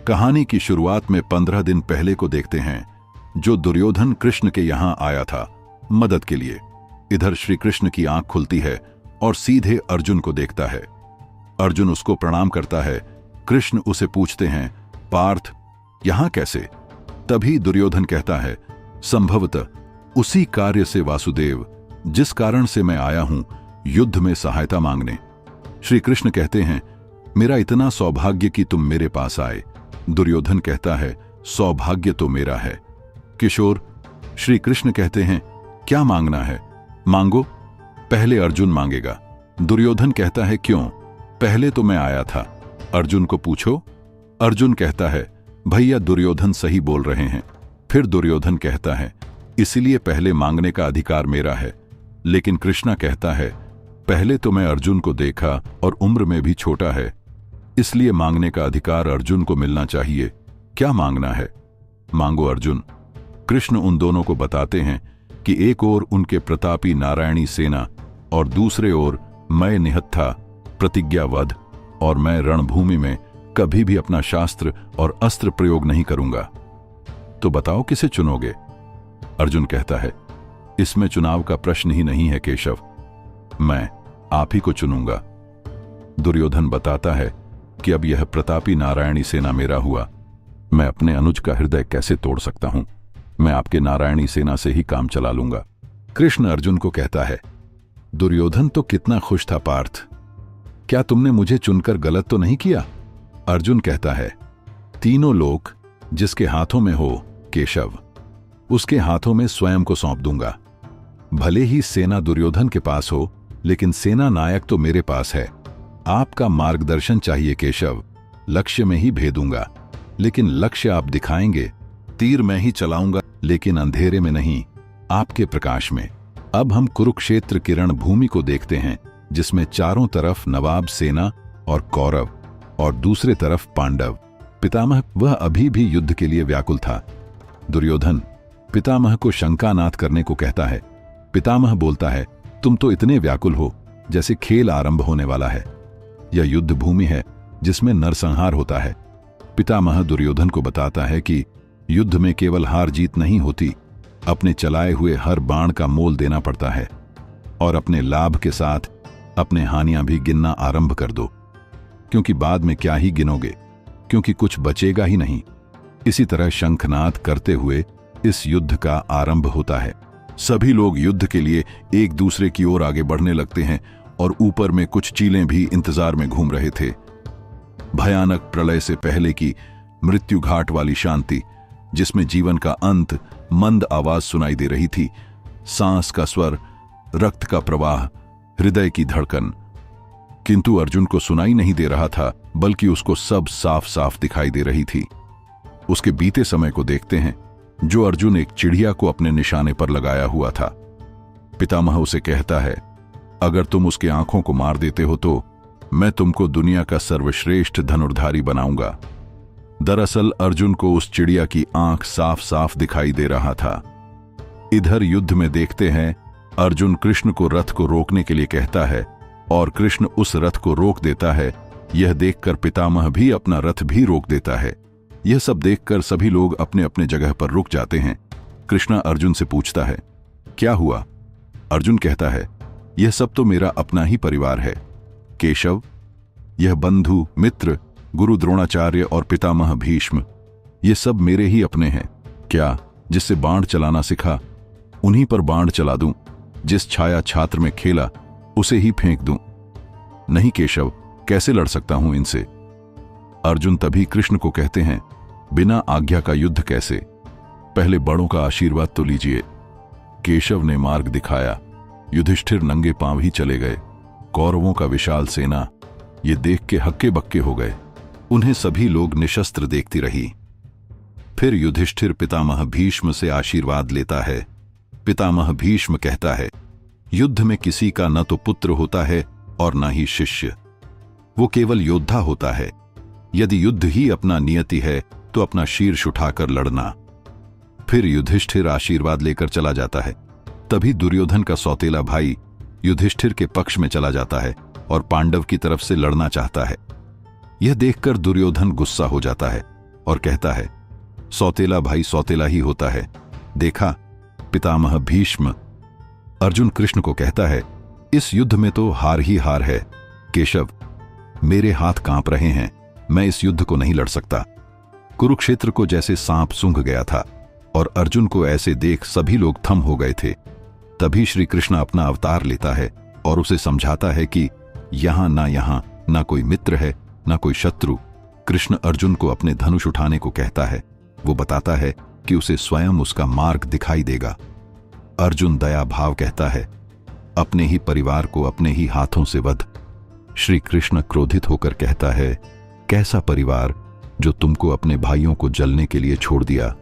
कहानी की शुरुआत में 15 दिन पहले को देखते हैं, जो दुर्योधन कृष्ण के यहां आया था मदद के लिए। इधर श्री कृष्ण की आंख खुलती है और सीधे अर्जुन को देखता है। अर्जुन उसको प्रणाम करता है। कृष्ण उसे पूछते हैं, पार्थ यहां कैसे? तभी दुर्योधन कहता है, संभवतः उसी कार्य से वासुदेव, जिस कारण से मैं आया हूं, युद्ध में सहायता मांगने। श्री कृष्ण कहते हैं, मेरा इतना सौभाग्य कि तुम मेरे पास आए। दुर्योधन कहता है, सौभाग्य तो मेरा है। किशोर, श्री कृष्ण कहते हैं, क्या मांगना है? मांगो। पहले अर्जुन मांगेगा। दुर्योधन कहता है, क्यों? पहले तो मैं आया था। अर्जुन को पूछो। अर्जुन कहता है, भैया दुर्योधन सही बोल रहे हैं। फिर दुर्योधन कहता है, इसलिए पहले मांगने का अधिकार मेरा है। लेकिन कृष्णा कहता है, पहले तो मैं अर्जुन को देखा और उम्र में भी छोटा है, इसलिए मांगने का अधिकार अर्जुन को मिलना चाहिए। क्या मांगना है? मांगो अर्जुन। कृष्ण उन दोनों को बताते हैं कि एक ओर उनके प्रतापी नारायणी सेना और दूसरे ओर मैं निहत्था प्रतिज्ञावध, और मैं रणभूमि में कभी भी अपना शास्त्र और अस्त्र प्रयोग नहीं करूंगा। तो बताओ किसे चुनोगे? अर्जुन कहता है, इसमें चुनाव का प्रश्न ही नहीं है केशव, मैं आप ही को चुनूंगा। दुर्योधन बताता है कि अब यह प्रतापी नारायणी सेना मेरा हुआ, मैं अपने अनुज का हृदय कैसे तोड़ सकता हूं? मैं आपके नारायणी सेना से ही काम चला लूंगा। कृष्ण अर्जुन को कहता है, दुर्योधन तो कितना खुश था पार्थ, क्या तुमने मुझे चुनकर गलत तो नहीं किया? अर्जुन कहता है, तीनों लोक जिसके हाथों में हो केशव, उसके हाथों में स्वयं को सौंप दूंगा। भले ही सेना दुर्योधन के पास हो, लेकिन सेना नायक तो मेरे पास है। आपका मार्गदर्शन चाहिए केशव, लक्ष्य में ही भेदूंगा, लेकिन लक्ष्य आप दिखाएंगे। तीर मैं ही चलाऊंगा, लेकिन अंधेरे में नहीं, आपके प्रकाश में। अब हम कुरुक्षेत्र की रणभूमि को देखते हैं, जिसमें चारों तरफ नवाब सेना और कौरव और दूसरे तरफ पांडव। पितामह वह अभी भी युद्ध के लिए व्याकुल था। दुर्योधन पितामह को शंकानाद करने को कहता है। पितामह बोलता है, तुम तो इतने व्याकुल हो जैसे खेल आरंभ होने वाला है। यह युद्ध भूमि है जिसमें नरसंहार होता है। पितामह दुर्योधन को बताता है कि युद्ध में केवल हार जीत नहीं होती, अपने चलाए हुए हर बाण का मोल देना पड़ता है, और अपने लाभ के साथ अपने हानियां भी गिनना आरंभ कर दो, क्योंकि बाद में क्या ही गिनोगे, क्योंकि कुछ बचेगा ही नहीं। इसी तरह शंखनाद करते हुए इस युद्ध का आरंभ होता है। सभी लोग युद्ध के लिए एक दूसरे की ओर आगे बढ़ने लगते हैं, और ऊपर में कुछ चीलें भी इंतजार में घूम रहे थे। भयानक प्रलय से पहले की मृत्यु घाट वाली शांति, जिसमें जीवन का अंत मंद आवाज सुनाई दे रही थी, सांस का स्वर, रक्त का प्रवाह, हृदय की धड़कन। किंतु अर्जुन को सुनाई नहीं दे रहा था, बल्कि उसको सब साफ साफ दिखाई दे रही थी। उसके बीते समय को देखते हैं, जो अर्जुन एक चिड़िया को अपने निशाने पर लगाया हुआ था। पितामह उसे कहता है, अगर तुम उसकी आंखों को मार देते हो तो मैं तुमको दुनिया का सर्वश्रेष्ठ धनुर्धारी बनाऊंगा। दरअसल अर्जुन को उस चिड़िया की आंख साफ साफ दिखाई दे रहा था। इधर युद्ध में देखते हैं, अर्जुन कृष्ण को रथ को रोकने के लिए कहता है, और कृष्ण उस रथ को रोक देता है। यह देखकर पितामह भी अपना रथ भी रोक देता है। यह सब देखकर सभी लोग अपने अपने जगह पर रुक जाते हैं। कृष्णा अर्जुन से पूछता है, क्या हुआ? अर्जुन कहता है, यह सब तो मेरा अपना ही परिवार है केशव। यह बंधु मित्र गुरु द्रोणाचार्य और पितामह भीष्म, ये सब मेरे ही अपने हैं। क्या जिससे बाण चलाना सिखा उन्हीं पर बाण चला दूं? जिस छाया छात्र में खेला उसे ही फेंक दूं? नहीं केशव, कैसे लड़ सकता हूं इनसे? अर्जुन तभी कृष्ण को कहते हैं, बिना आज्ञा का युद्ध कैसे? पहले बड़ों का आशीर्वाद तो लीजिए। केशव ने मार्ग दिखाया। युधिष्ठिर नंगे पांव ही चले गए। कौरवों का विशाल सेना ये देख के हक्के बक्के हो गए। उन्हें सभी लोग निशस्त्र देखती रही। फिर युधिष्ठिर पितामह भीष्म से आशीर्वाद लेता है। पितामह भीष्म कहता है, युद्ध में किसी का न तो पुत्र होता है और न ही शिष्य, वो केवल योद्धा होता है। यदि युद्ध ही अपना नियति है तो अपना शीर्ष उठाकर लड़ना। फिर युधिष्ठिर आशीर्वाद लेकर चला जाता है। तभी दुर्योधन का सौतेला भाई युधिष्ठिर के पक्ष में चला जाता है और पांडव की तरफ से लड़ना चाहता है। यह देखकर दुर्योधन गुस्सा हो जाता है और कहता है, सौतेला भाई सौतेला ही होता है, देखा पितामह भीष्म। अर्जुन कृष्ण को कहता है, इस युद्ध में तो हार ही हार है केशव, मेरे हाथ कांप रहे हैं, मैं इस युद्ध को नहीं लड़ सकता। कुरुक्षेत्र को जैसे सांप सूंघ गया था और अर्जुन को ऐसे देख सभी लोग थम हो गए थे। तभी श्री कृष्ण अपना अवतार लेता है और उसे समझाता है कि यहां ना कोई मित्र है ना कोई शत्रु। कृष्ण अर्जुन को अपने धनुष उठाने को कहता है। वो बताता है कि उसे स्वयं उसका मार्ग दिखाई देगा। अर्जुन दया भाव कहता है, अपने ही परिवार को अपने ही हाथों से वध। श्री कृष्ण क्रोधित होकर कहता है, कैसा परिवार जो तुमको अपने भाइयों को जलने के लिए छोड़ दिया,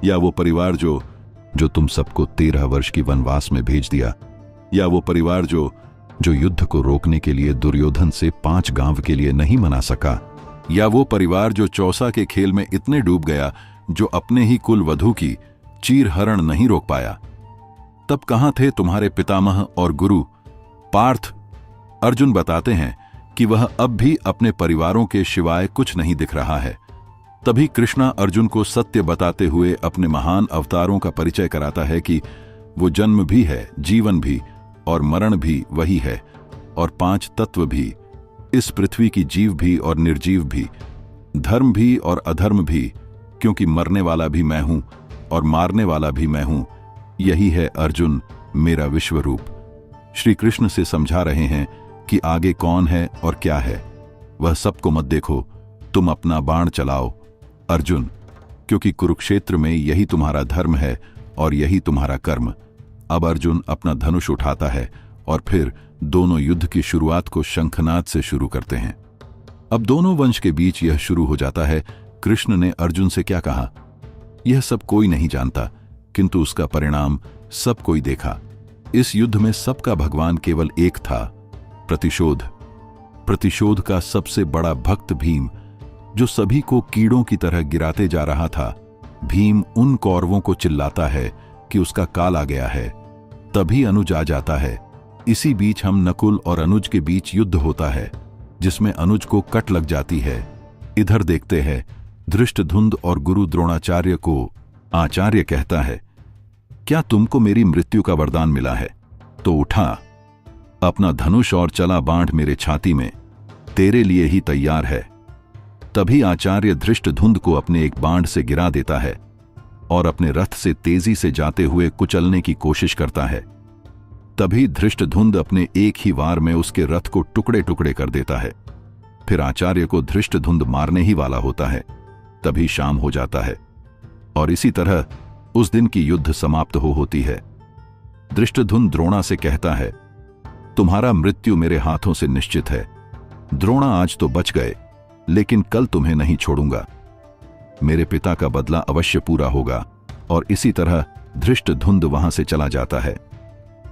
या वो परिवार जो तुम सबको 13 वर्ष की वनवास में भेज दिया, या वो परिवार जो युद्ध को रोकने के लिए दुर्योधन से 5 गांव के लिए नहीं मना सका, या वो परिवार जो चौसा के खेल में इतने डूब गया जो अपने ही कुल वधू की चीरहरण नहीं रोक पाया। तब कहां थे तुम्हारे पितामह और गुरु पार्थ? अर्जुन बताते हैं कि वह अब भी अपने परिवारों के सिवाय कुछ नहीं दिख रहा है। तभी कृष्णा अर्जुन को सत्य बताते हुए अपने महान अवतारों का परिचय कराता है कि वो जन्म भी है, जीवन भी और मरण भी वही है, और 5 तत्व भी, इस पृथ्वी की जीव भी और निर्जीव भी, धर्म भी और अधर्म भी, क्योंकि मरने वाला भी मैं हूं और मारने वाला भी मैं हूं। यही है अर्जुन मेरा विश्व रूप। श्री कृष्ण से समझा रहे हैं कि आगे कौन है और क्या है, वह सबको मत देखो, तुम अपना बाण चलाओ अर्जुन, क्योंकि कुरुक्षेत्र में यही तुम्हारा धर्म है और यही तुम्हारा कर्म। अब अर्जुन अपना धनुष उठाता है और फिर दोनों युद्ध की शुरुआत को शंखनाद से शुरू करते हैं। अब दोनों वंश के बीच यह शुरू हो जाता है। कृष्ण ने अर्जुन से क्या कहा, यह सब कोई नहीं जानता, किंतु उसका परिणाम सब कोई देखा। इस युद्ध में सबका भगवान केवल एक था, प्रतिशोध। प्रतिशोध का सबसे बड़ा भक्त भीम, जो सभी को कीड़ों की तरह गिराते जा रहा था। भीम उन कौरवों को चिल्लाता है कि उसका काल आ गया है। तभी अनुज आ जाता है। इसी बीच हम नकुल और अनुज के बीच युद्ध होता है, जिसमें अनुज को कट लग जाती है। इधर देखते हैं, धृष्टद्युम्न और गुरु द्रोणाचार्य को आचार्य कहता है, क्या तुमको मेरी मृत्यु का वरदान मिला है? तो उठा अपना धनुष और चला बांध मेरे छाती में, तेरे लिए ही तैयार है। तभी आचार्य धृष्टद्युम्न को अपने एक बाण से गिरा देता है और अपने रथ से तेजी से जाते हुए कुचलने की कोशिश करता है। तभी धृष्टद्युम्न अपने एक ही वार में उसके रथ को टुकड़े टुकड़े कर देता है। फिर आचार्य को धृष्टद्युम्न मारने ही वाला होता है। तभी शाम हो जाता है और इसी तरह उस दिन की युद्ध समाप्त होती है। धृष्टद्युम्न द्रोणा से कहता है, तुम्हारा मृत्यु मेरे हाथों से निश्चित है। द्रोणा आज तो बच गए, लेकिन कल तुम्हें नहीं छोड़ूंगा। मेरे पिता का बदला अवश्य पूरा होगा। और इसी तरह धृष्टद्युम्न वहां से चला जाता है।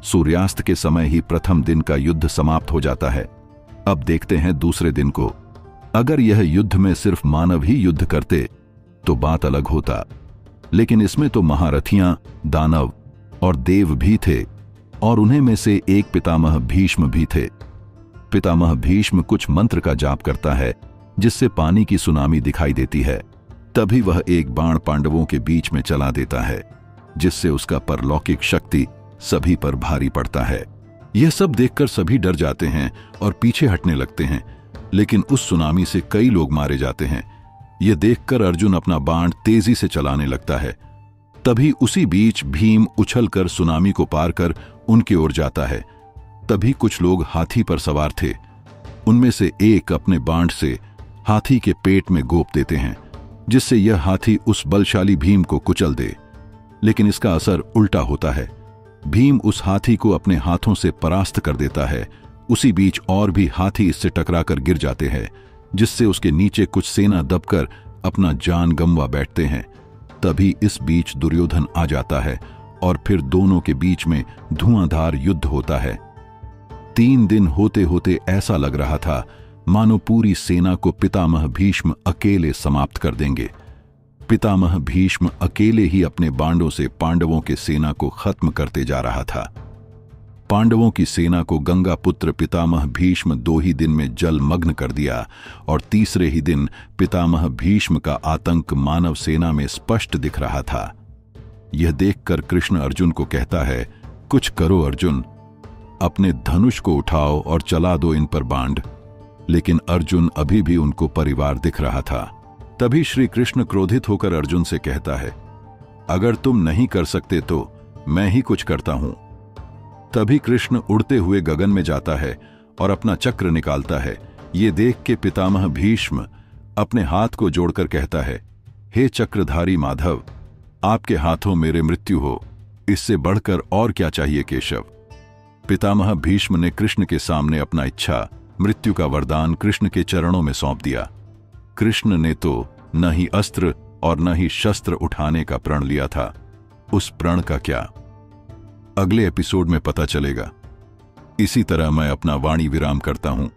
सूर्यास्त के समय ही प्रथम दिन का युद्ध समाप्त हो जाता है। अब देखते हैं दूसरे दिन को। अगर यह युद्ध में सिर्फ मानव ही युद्ध करते तो बात अलग होता, लेकिन इसमें तो महारथियां, दानव और देव भी थे, और उन्हें में से एक पितामह भीष्म भी थे। पितामह भीष्म कुछ मंत्र का जाप करता है, जिससे पानी की सुनामी दिखाई देती है। तभी वह एक बाण पांडवों के बीच में चला देता है, जिससे उसका परलौकिक शक्ति सभी पर भारी पड़ता है। यह सब देखकर सभी डर जाते हैं और पीछे हटने लगते हैं, लेकिन उस सुनामी से कई लोग मारे जाते हैं। यह देखकर अर्जुन अपना बाण तेजी से चलाने लगता है। तभी उसी बीच भीम उछलकर सुनामी को पार कर उनकी ओर जाता है। तभी कुछ लोग हाथी पर सवार थे। उनमें से एक अपने बाण से हाथी के पेट में गोप देते हैं, जिससे यह हाथी उस बलशाली भीम को कुचल दे। लेकिन इसका असर उल्टा होता है। भीम उस हाथी को अपने हाथों से परास्त कर देता है। उसी बीच और भी हाथी इससे टकराकर गिर जाते हैं, जिससे उसके नीचे कुछ सेना दबकर अपना जान गंवा बैठते हैं। तभी इस बीच दुर्योधन आ जाता है और फिर दोनों के बीच में धुआंधार युद्ध होता है। 3 दिन होते होते ऐसा लग रहा था मानो पूरी सेना को पितामह भीष्म अकेले समाप्त कर देंगे। पितामह भीष्म अकेले ही अपने बाणों से पांडवों के सेना को खत्म करते जा रहा था। पांडवों की सेना को गंगा पुत्र पितामह भीष्म 2 ही दिन में जलमग्न कर दिया और तीसरे ही दिन पितामह भीष्म का आतंक मानव सेना में स्पष्ट दिख रहा था। यह देखकर कृष्ण अर्जुन को कहता है, कुछ करो अर्जुन, अपने धनुष को उठाओ और चला दो इन पर बाण। लेकिन अर्जुन अभी भी उनको परिवार दिख रहा था। तभी श्री कृष्ण क्रोधित होकर अर्जुन से कहता है, अगर तुम नहीं कर सकते तो मैं ही कुछ करता हूं। तभी कृष्ण उड़ते हुए गगन में जाता है और अपना चक्र निकालता है। ये देख के पितामह भीष्म अपने हाथ को जोड़कर कहता है, हे चक्रधारी माधव, आपके हाथों मेरे मृत्यु हो, इससे बढ़कर और क्या चाहिए केशव। पितामह भीष्म ने कृष्ण के सामने अपना इच्छा मृत्यु का वरदान कृष्ण के चरणों में सौंप दिया। कृष्ण ने तो न ही अस्त्र और न ही शस्त्र उठाने का प्रण लिया था। उस प्रण का क्या, अगले एपिसोड में पता चलेगा। इसी तरह मैं अपना वाणी विराम करता हूं।